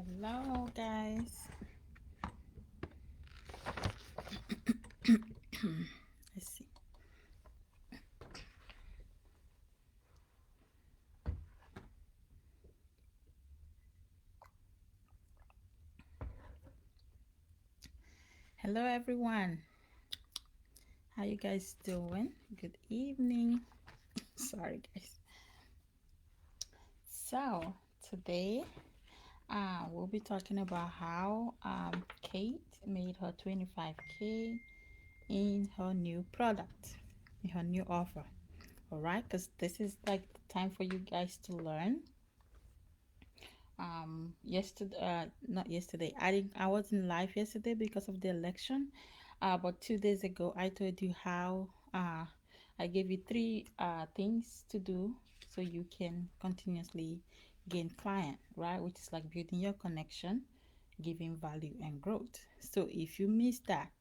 Hello, guys. Let's see. Hello, everyone. How you guys doing? Good evening. Sorry, guys. So today, we'll be talking about how Kate made her 25K in her new product, in her new offer. All right, because this is like the time for you guys to learn. Yesterday, not yesterday. I wasn't live yesterday because of the election. But 2 days ago, I told you how I gave you three things to do so you can continuously gain client, right? Which is like building your connection, giving value and growth. So if you missed that,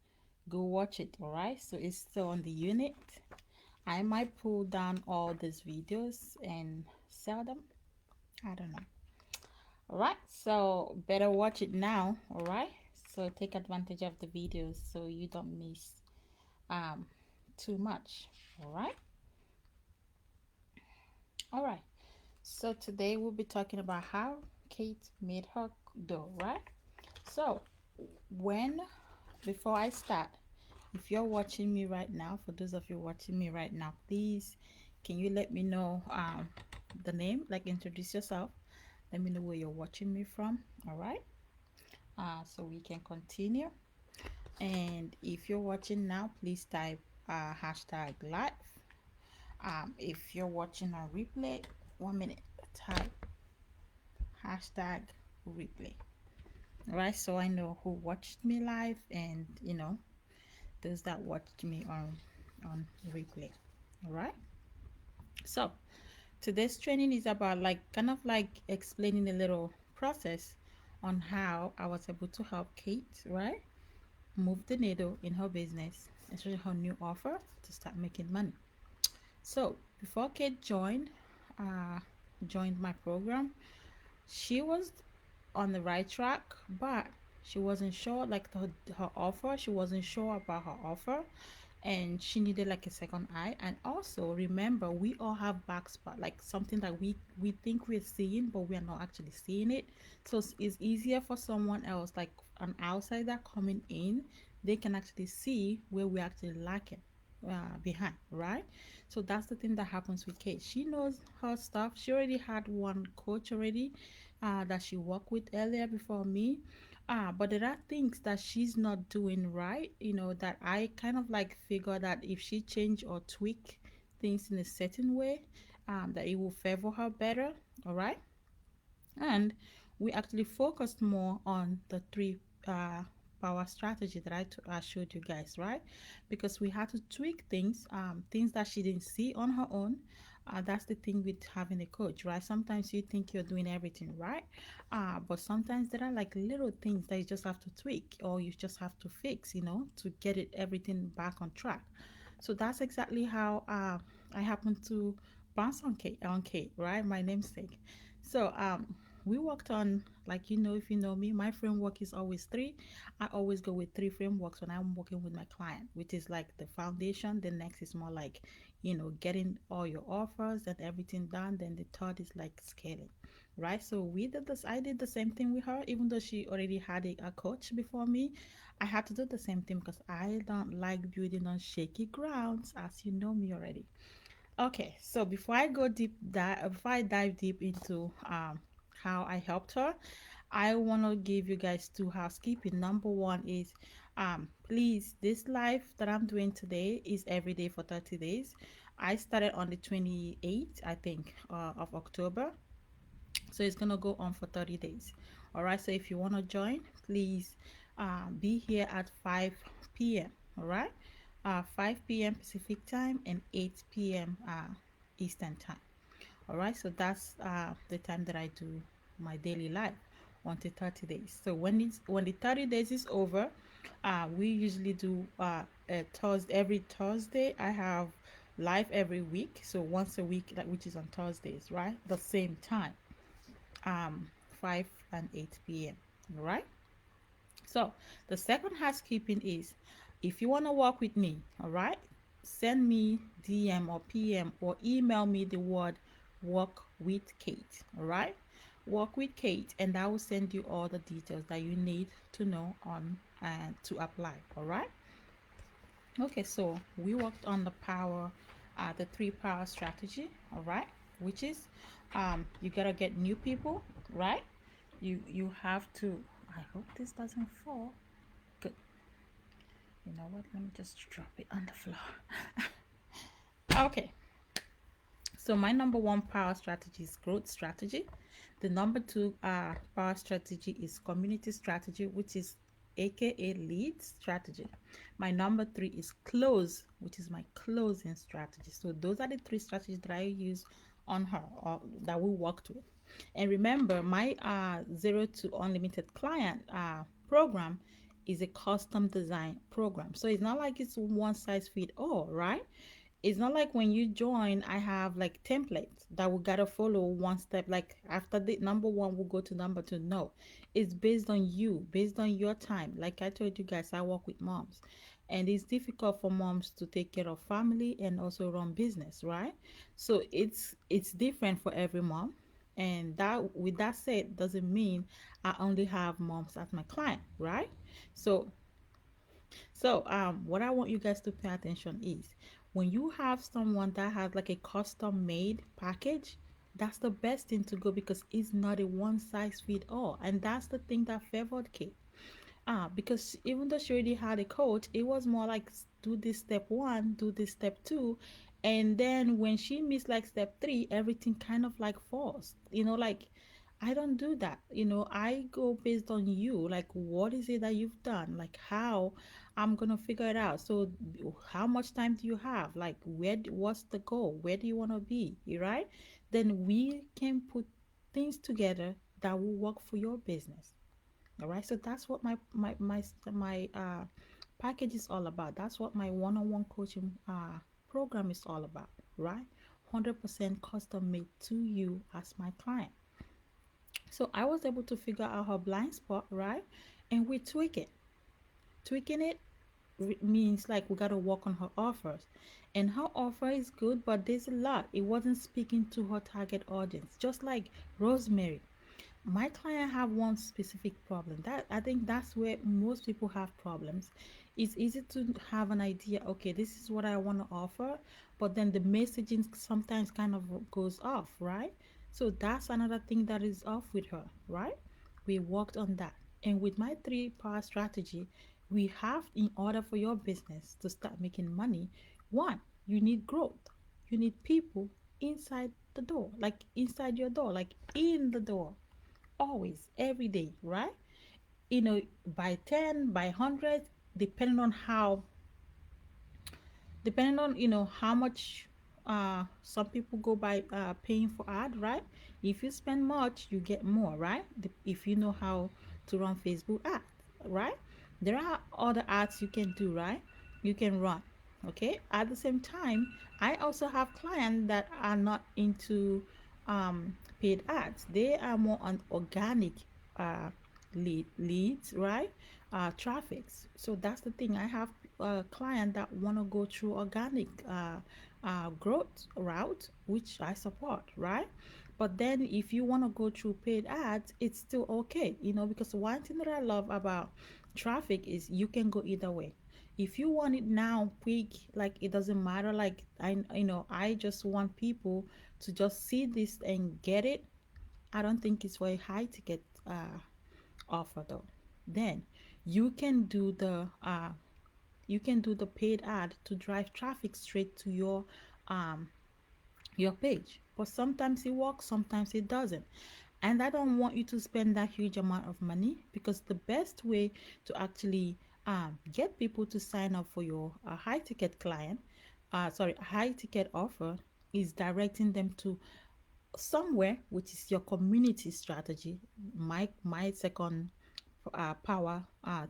go watch it, all right? So it's still on the unit. I might pull down all these videos and sell them. I don't know. All right, so better watch it now. All right, so take advantage of the videos so you don't miss um too much. All right. All right, so today we'll be talking about how Kate made her dough, right? So when before I start, if you're watching me right now, for those of you watching me right now, please can you let me know the name, like introduce yourself, let me know where you're watching me from. All right, so we can continue. And if you're watching now, please type hashtag live. If you're watching on replay, 1 minute, type hashtag replay. All right, so I know who watched me live and those that watched me on replay. All right. So today's training is about like kind of like explaining a little process on how I was able to help Kate, right? Move the needle in her business, especially her new offer to start making money. So before Kate uh, joined my program, she was on the right track, but she wasn't sure like her offer. She wasn't sure about her offer, and she needed like a second eye. And also remember, we all have black spot, like something that we think we're seeing, but we are not actually seeing it. So it's easier for someone else, like an outsider coming in, they can actually see where we're actually lacking behind, right? So that's the thing that happens with Kate. She knows her stuff. She already had one coach already that she worked with earlier before me. But there are things that she's not doing right, that I kind of like figure that if she change or tweak things in a certain way, that it will favor her better. All right. And we actually focused more on the three uh, power strategy that I showed you guys, right? Because we had to tweak things, things that she didn't see on her own. That's the thing with having a coach, right? Sometimes you think you're doing everything right, but sometimes there are like little things that you just have to tweak or you just have to fix, to get it everything back on track. So that's exactly how I happen to bounce on Kate, right? My namesake. So we worked on, like, if you know me, my framework is always three. I always go with three frameworks when I'm working with my client, which is like the foundation. The next is more like, getting all your offers and everything done. Then the third is like scaling, right? So we did this. I did the same thing with her, even though she already had a coach before me. I had to do the same thing because I don't like building on shaky grounds, as you know me already. Okay, so before I dive deep into how I helped her, I want to give you guys two housekeeping. Number one is, please, this live that I'm doing today is every day for 30 days. I started on the 28th, I think, of October. So it's gonna go on for 30 days. All right, so if you want to join, please be here at 5 p.m. All right, 5 p.m. Pacific time and 8 p.m. Eastern time. All right, so that's the time that I do my daily life until 30 days. So when the 30 days is over, we usually do a Thursday. Every Thursday I have live every week, so once a week, like, which is on Thursdays, right? The same time, 5 and 8 p.m. All right. So the second housekeeping is, if you want to work with me, all right, send me DM or PM or email me the word work with Kate. All right. Work with Kate, and I will send you all the details that you need to know on and to apply. All right. Okay, so we worked on the three power strategy, all right, which is you gotta get new people, right? You have to. I hope this doesn't fall. Good. You know what? Let me just drop it on the floor. Okay, so my number one power strategy is growth strategy. The number two power strategy is community strategy, which is aka lead strategy. My number three is close, which is my closing strategy. So those are the three strategies that I use on her or that we worked with. And remember, my zero to unlimited client program is a custom design program. So it's not like it's one size fit all, right? It's not like when you join, I have like templates that we gotta follow one step. Like after the number one, we'll go to number two. No, it's based on you, based on your time. Like I told you guys, I work with moms, and it's difficult for moms to take care of family and also run business, right? So it's different for every mom. And that, with that said, doesn't mean I only have moms as my client, right? So what I want you guys to pay attention is when you have someone that has like a custom made package, that's the best thing to go because it's not a one size fit all. And that's the thing that favored Kate. Because even though she already had a coach, it was more like do this step one, do this step two, and then when she missed like step three, everything kind of like falls. Like I don't do that. I go based on you. Like, what is it that you've done? Like, how I'm gonna figure it out. So, how much time do you have? Like, what's the goal? Where do you want to be? Right? Then we can put things together that will work for your business. All right, so that's what my package is all about. That's what my one-on-one coaching program is all about, right? 100% custom made to you as my client. So I was able to figure out her blind spot, right? And we tweak it. Tweaking it means like we got to work on her offers. And her offer is good, but there's a lot. It wasn't speaking to her target audience, just like Rosemary. My client have one specific problem that I think that's where most people have problems. It's easy to have an idea, okay, this is what I want to offer, but then the messaging sometimes kind of goes off, right? So that's another thing that is off with her, right? We worked on that. And with my three power strategy, we have, in order for your business to start making money, one, you need growth. You need people inside the door, like inside your door, like in the door, always, every day, right? By 10, by 100, depending on how depending on how much some people go by paying for ad, right? If you spend much you get more, right? If you know how to run Facebook ads, right? There are other ads you can do, right? You can run. Okay, at the same time, I also have clients that are not into paid ads. They are more on organic uh leads, right? Traffics. So that's the thing. I have a client that want to go through organic growth route, which I support, right? But then if you want to go through paid ads, it's still okay, because one thing that I love about traffic is you can go either way. If you want it now quick, like it doesn't matter, like I just want people to just see this and get it. I don't think it's very high ticket offer though. Then you can do the paid ad to drive traffic straight to um your page. But sometimes it works, sometimes it doesn't. And I don't want you to spend that huge amount of money, because the best way to actually get people to sign up for your high ticket high ticket offer is directing them to somewhere, which is your community strategy. My second power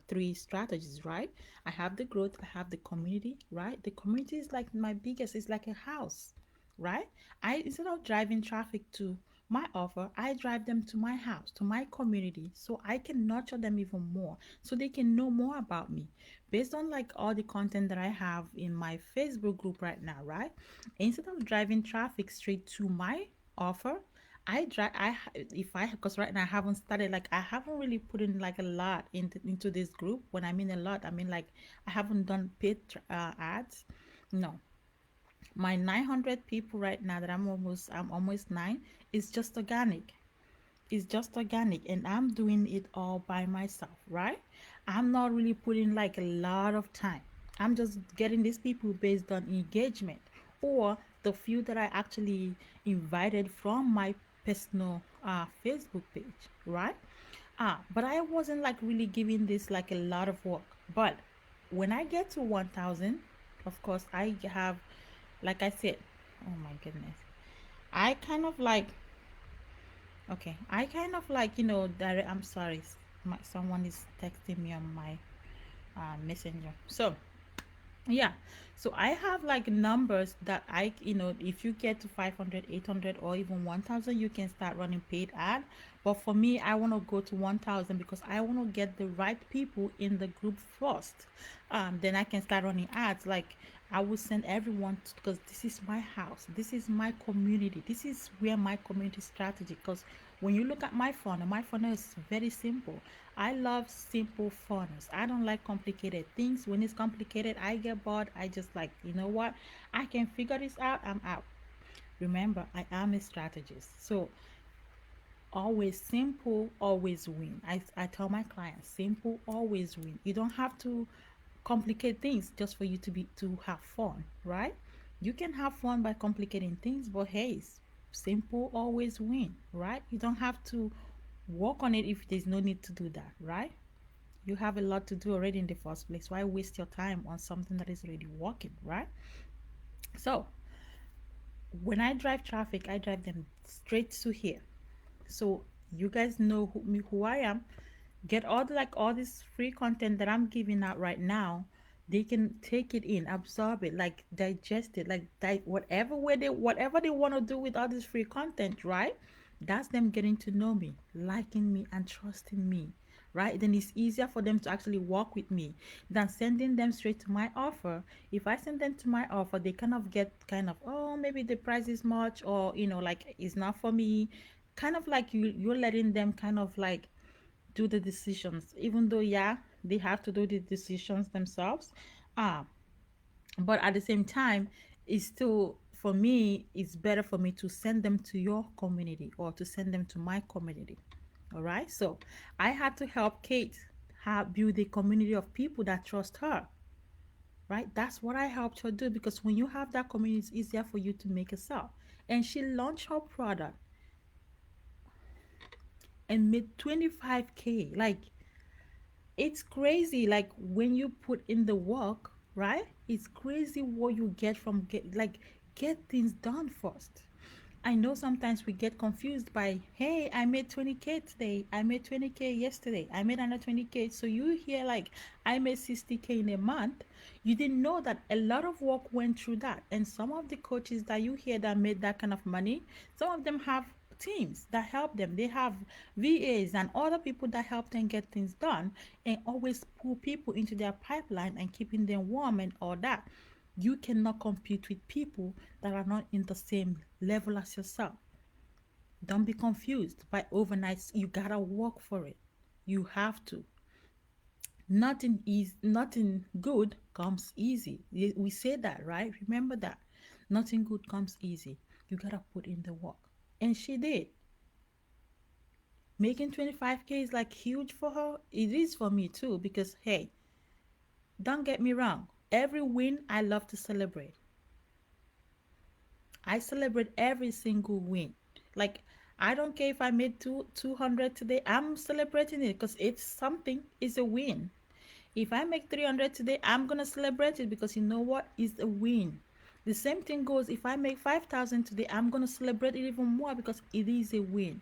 three strategies, right? I have the growth, I have the community, right? The community is like my biggest, it's like a house, right? I Instead of driving traffic to my offer, I drive them to my house, to my community, so I can nurture them even more, so they can know more about me. Based on like all the content that I have in my Facebook group right now, right? Instead of driving traffic straight to my offer, I drive. If I because right now I haven't started, like I haven't really put in like a lot into this group. When I mean a lot, I mean like I haven't done paid ads. No, my 900 people right now that I'm almost nine is just organic. It's just organic, and I'm doing it all by myself, right? I'm not really putting like a lot of time. I'm just getting these people based on engagement or the few that I actually invited from my personal Facebook page, right? But I wasn't like really giving this like a lot of work. But when I get to 1,000, of course, I have, like I said, oh my goodness, I kind of like, okay, I kind of like, I'm sorry, someone is texting me on my messenger. So, yeah, so I have like numbers that if you get to 500, 800, or even 1,000, you can start running paid ad. But for me, I want to go to 1,000 because I want to get the right people in the group first. Then I can start running ads. Like I will send everyone because this is my house, this is my community, this is where my community strategy. Because when you look at my funnel is very simple. I love simple funnels. I don't like complicated things. When it's complicated, I get bored. I just like, you know what? I can figure this out. I'm out. Remember, I am a strategist. So always simple, always win. I tell my clients, simple, always win. You don't have to complicate things just for you to have fun, right? You can have fun by complicating things, but hey, simple always win, right? You don't have to work on it if there's no need to do that, right? You have a lot to do already in the first place. Why waste your time on something that is already working, right? So when I drive traffic, I drive them straight to here. So you guys know who I am. Get all this free content that I'm giving out right now. They can take it in, absorb it, like digest it, like whatever they want to do with all this free content, right? That's them getting to know me, liking me, and trusting me, right? Then it's easier for them to actually work with me than sending them straight to my offer. If I send them to my offer, they kind of get oh, maybe the price is much, or like it's not for me. Kind of like you're letting them kind of like do the decisions, even though yeah, they have to do the decisions themselves. Ah, but at the same time, it's still, for me, it's better for me to send them to your community or to send them to my community. All right. So I had to help Kate build a community of people that trust her. Right. That's what I helped her do, because when you have that community, it's easier for you to make a sale. And she launched her product and made 25K. Like, it's crazy. Like when you put in the work, right? It's crazy what you get from get things done first. I know sometimes we get confused by, hey, I made 20K today, I made 20K yesterday, I made another 20K. So you hear like I made 60K in a month. You didn't know that a lot of work went through that. And some of the coaches that you hear that made that kind of money, some of them have teams that help them. They have VAs and other people that help them get things done, and always pull people into their pipeline and keeping them warm and all that. You cannot compete with people that are not in the same level as yourself. Don't be confused by overnight. You gotta work for it. You have to. Nothing good comes easy. We say that, right? Remember that. Nothing good comes easy. You gotta put in the work. And she did. Making 25K is like huge for her. It is for me too, because hey, don't get me wrong. Every win I love to celebrate. I celebrate every single win. Like I don't care if I made 200 today. I'm celebrating it because it's something. It's a win. If I make 300 today, I'm gonna celebrate it because you know what? It's a win. The same thing goes if I make 5,000 today, I'm gonna celebrate it even more because it is a win.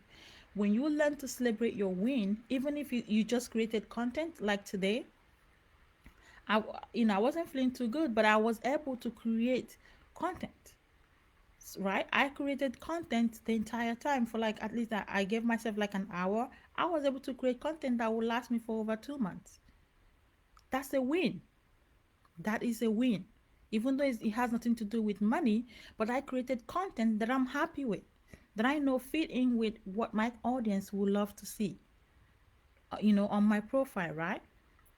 When you learn to celebrate your win, even if you just created content like today, I wasn't feeling too good, but I was able to create content. right? I created content the entire time for like at least I gave myself like an hour. I was able to create content that will last me for over 2 months. That's a win. That is a win. Even though it has nothing to do with money, but I created content that I'm happy with, that I know fit in with what my audience would love to see, on my profile, right?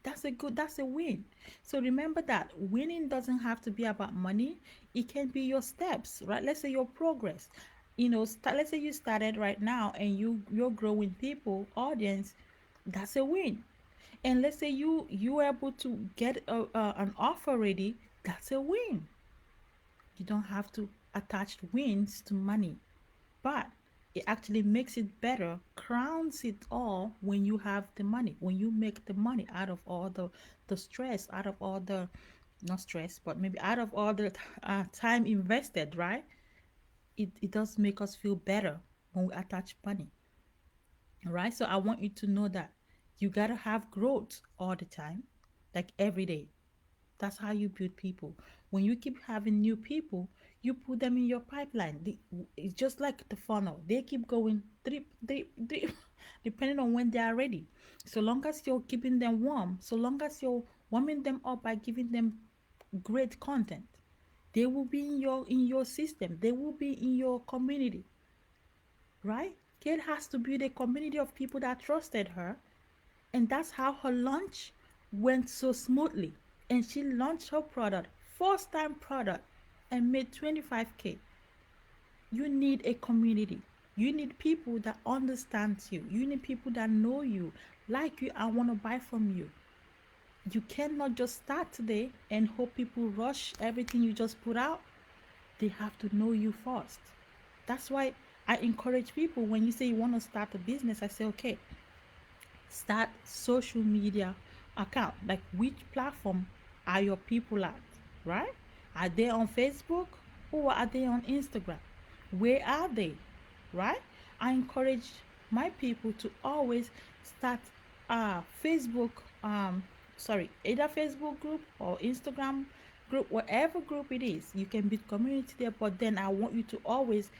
That's a win. So remember that winning doesn't have to be about money. It can be your steps, right? Let's say your progress. Let's say you started right now and you're growing people, audience. That's a win. And let's say you were able to get an offer ready. That's a win. You don't have to attach wins to money, but it actually makes it better, crowns it all when you have the money, when you make the money out of all the stress, out of all the, not stress, but maybe out of all the time invested, right? It does make us feel better when we attach money, right? So I want you to know that you gotta have growth all the time, like every day. That's how you build people. When you keep having new people, you put them in your pipeline. It's just like the funnel. They keep going drip, drip, drip, depending on when they are ready. So long as you're keeping them warm, so long as you're warming them up by giving them great content, they will be in your system. They will be in your community, right? Kate has to build a community of people that trusted her, and that's how her launch went so smoothly. And she launched her product, first time product, and made 25K. You need a community. You need people that understand you. You need people that know you, like you, and want to buy from you. You cannot just start today and hope people rush everything you just put out. They have to know you first. That's why I encourage people, when you say you want to start a business, I say, okay, start social media account. Like, which platform are your people at, right? Are they on Facebook or are they on Instagram? Where are they, right? I encourage my people to always start Facebook, either Facebook group or Instagram group, whatever group it is. You can build community there, but then I want you to always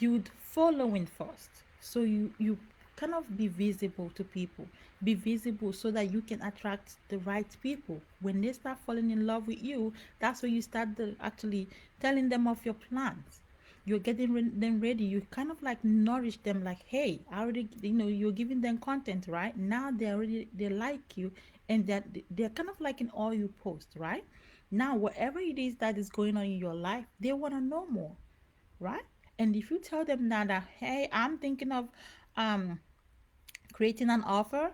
build following first, so you kind of be visible to people, be visible so that you can attract the right people. When they start falling in love with you, that's when you start actually telling them of your plans. You're getting them ready. You kind of like nourish them, like, hey, I already, you're giving them content, right? Now they like you, and they're kind of like in all you post, right? Now whatever it is that is going on in your life, they want to know more, right? And if you tell them now that, hey, I'm thinking of um creating an offer,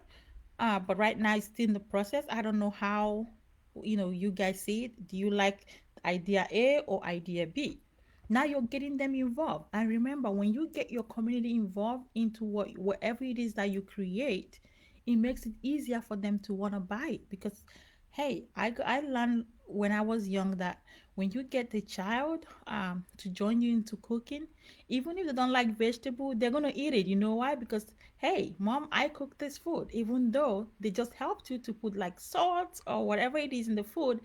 but right now it's still in the process. I don't know how, you guys see it. Do you like idea A or idea B? Now you're getting them involved. And remember, when you get your community involved into whatever it is that you create, it makes it easier for them to want to buy it. Because, hey, I learned when I was young that when you get a child to join you into cooking, even if they don't like vegetable, they're gonna eat it. You know why? Because, hey, mom, I cooked this food. Even though they just helped you to put like salt or whatever it is in the food,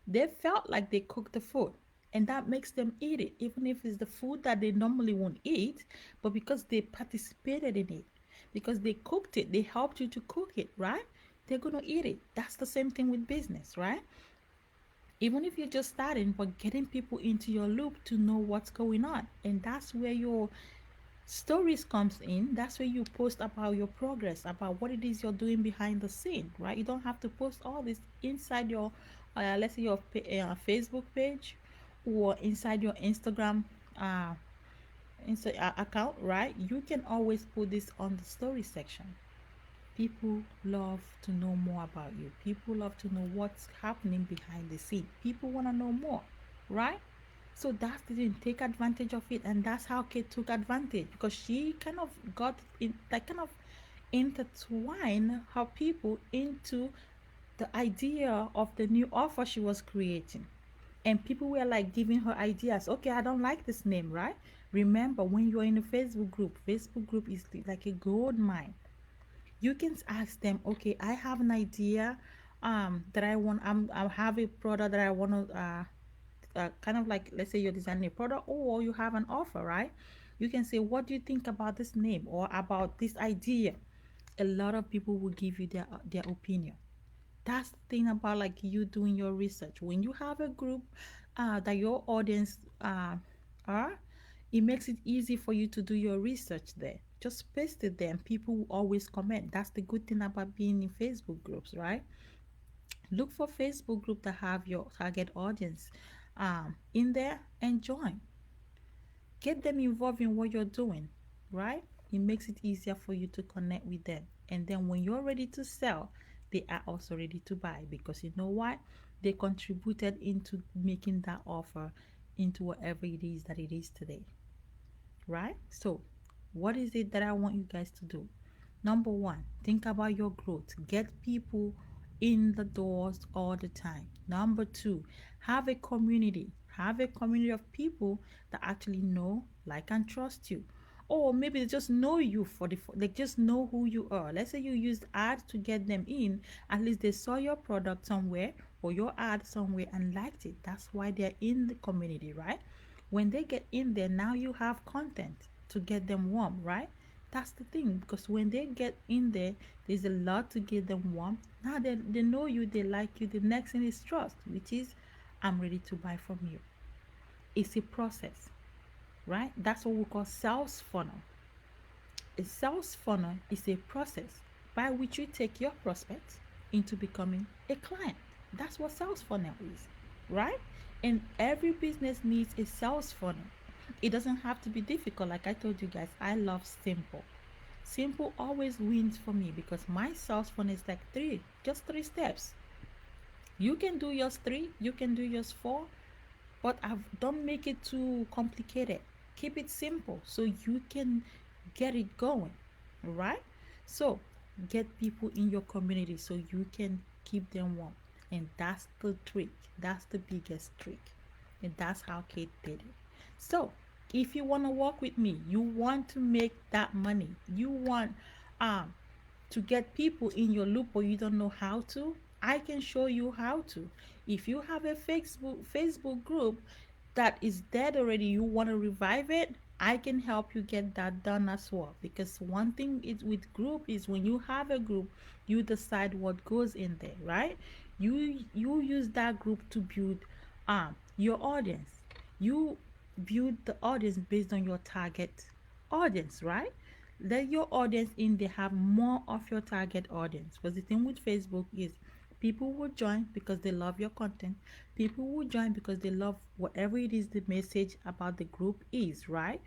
they felt like they cooked the food. And that makes them eat it, even if it's the food that they normally won't eat, but because they participated in it, because they cooked it, they helped you to cook it, right? They're gonna eat it. That's the same thing with business, right? Even if you're just starting, but getting people into your loop to know what's going on. And that's where your stories comes in. That's where you post about your progress, about what it is you're doing behind the scene, right? You don't have to post all this inside your let's say your Facebook page, or inside your Instagram uh, account, right? You can always put this on the story section. People love to know more about you. People love to know what's happening behind the scene. People want to know more, right? So that's the thing. Take advantage of it, and that's how Kate took advantage, because she kind of got in, like, kind of intertwine her people into the idea of the new offer she was creating. And people were like giving her ideas. Okay, I don't like this name, right? Remember, when you're in a Facebook group is like a gold mine. You can ask them, okay, I have an idea that I want. I have a product that I want to kind of like, let's say you're designing a product or you have an offer, right? You can say, what do you think about this name or about this idea? A lot of people will give you their opinion. That's the thing about like you doing your research. When you have a group that your audience are, it makes it easy for you to do your research there. Just paste it there and people will always comment. That's the good thing about being in Facebook groups, right? Look for Facebook group that have your target audience in there and join. Get them involved in what you're doing, right? It makes it easier for you to connect with them. And then when you're ready to sell, they are also ready to buy because you know what? They contributed into making that offer into whatever it is that it is today, right? So, what is it that I want you guys to do? Number one, think about your growth. Get people in the doors all the time. Number two, have a community. Have a community of people that actually know, like, and trust you. Or maybe they just know you they just know who you are. Let's say you used ads to get them in. At least they saw your product somewhere or your ad somewhere and liked it. That's why they're in the community, right? When they get in there, now you have content to get them warm, right? That's the thing because when they get in there, there's a lot to get them warm. Now they know you, they like you. The next thing is trust, which is I'm ready to buy from you. It's a process, right? That's what we call sales funnel. A sales funnel is a process by which you take your prospects into becoming a client. That's what sales funnel is, right? And every business needs a sales funnel. It doesn't have to be difficult. Like I told you guys, I love simple. Simple always wins for me because my sales funnel is like just three steps. You can do yours three, you can do yours four, but don't make it too complicated. Keep it simple so you can get it going, right? So get people in your community so you can keep them warm. And that's the trick. That's the biggest trick. And that's how Kate did it. So if you want to work with me, you want to make that money, you want um to get people in your loop or you don't know how to, I can show you how to. If you have a Facebook group that is dead already, you want to revive it, I can help you get that done as well. Because one thing is with group is when you have a group, you decide what goes in there, right? You use that group to build your audience. You build the audience based on your target audience, right? Let your audience in there have more of your target audience. Because the thing with Facebook is people will join because they love your content. People will join because they love whatever it is the message about the group is, right?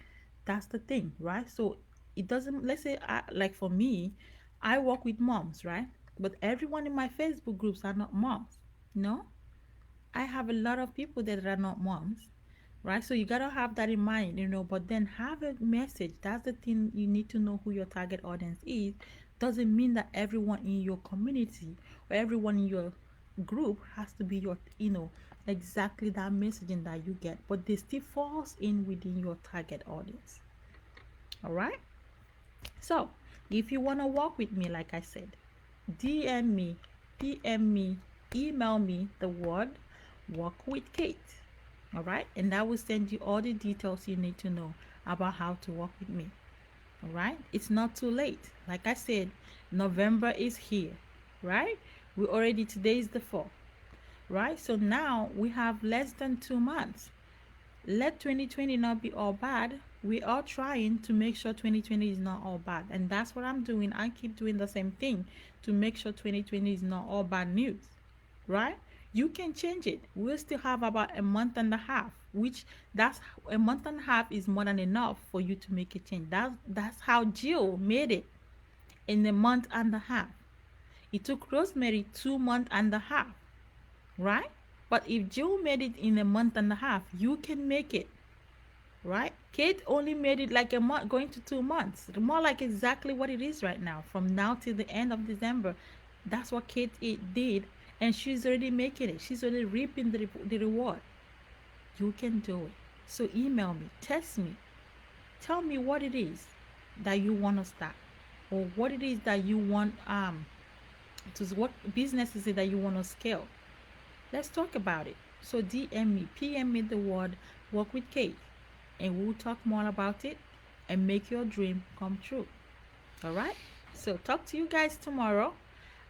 That's the thing, right? So it doesn't, let's say, like for me, I work with moms, right? But everyone in my Facebook groups are not moms. No, I have a lot of people that are not moms, right? So you gotta have that in mind, but then have a message. That's the thing. You need to know who your target audience is. Doesn't mean that everyone in your community or everyone in your group has to be your, exactly that messaging that you get, but they still falls in within your target audience. All right. So if you wanna work with me, like I said, DM me, PM me, email me the word work with Kate. All right, and I will send you all the details you need to know about how to work with me. All right, it's not too late. Like I said, November is here, right? We already, today is the 4th, right? So now we have less than 2 months. Let 2020 not be all bad. We are trying to make sure 2020 is not all bad, and that's what I'm doing. I keep doing the same thing to make sure 2020 is not all bad news, right? You can change it. We'll still have about a month and a half, which that's a month and a half is more than enough for you to make a change. That's how Jill made it in a month and a half. It took Rosemary 2 months and a half, right? But if Jill made it in a month and a half, you can make it, right? Kate only made it like a month, going to 2 months, more like exactly what it is right now, from now till the end of December. That's what Kate did, and she's already making it. She's already reaping the reward. You can do it. So email me, text me, tell me what it is that you want to start, or what it is that you want to what business is it that you want to scale. Let's talk about it. So DM me, PM me the word work with Kate, and we'll talk more about it and make your dream come true. All right? So talk to you guys tomorrow.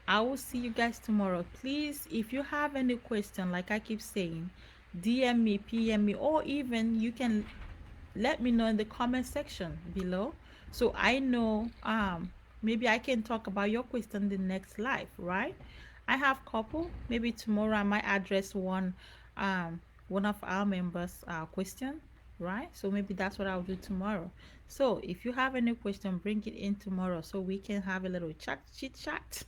I will see you guys tomorrow. Please, if you have any question, like I keep saying, DM me, PM me, or even you can let me know in the comment section below, so I know maybe I can talk about your question the next live, right? I have couple, maybe tomorrow I might address one of our members question, right? So maybe that's what I'll do tomorrow. So if you have any question, bring it in tomorrow so we can have a little chat, chit chat,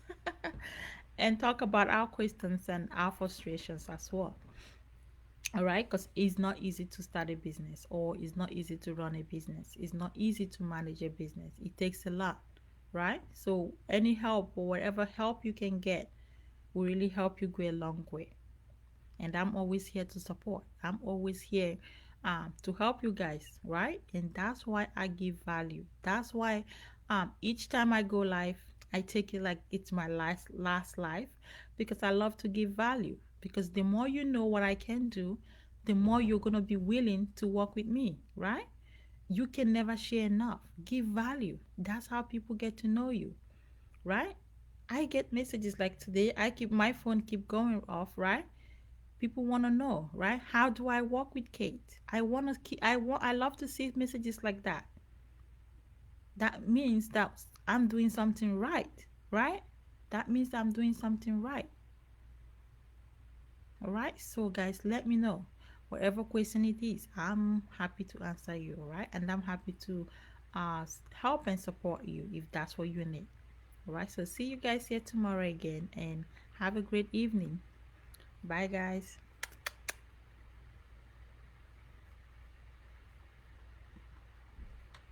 and talk about our questions and our frustrations as well. All right, because it's not easy to start a business, or it's not easy to run a business, it's not easy to manage a business. It takes a lot, right? So any help or whatever help you can get will really help you go a long way. And I'm always here to support. I'm always here to help you guys, right? And that's why I give value. That's why each time I go live, I take it like it's my last life, because I love to give value. Because the more you know what I can do, the more you're gonna be willing to work with me, right? You can never share enough. Give value. That's how people get to know you, right? I get messages like today. I keep my phone keep going off, right? People want to know, right? How do I work with Kate? I want to keep, I love to see messages like that. That means that I'm doing something right, right? That means I'm doing something right. All right. So guys, let me know whatever question it is. I'm happy to answer you. All right. And I'm happy to help and support you if that's what you need. All right. So see you guys here tomorrow again, and have a great evening. Bye guys.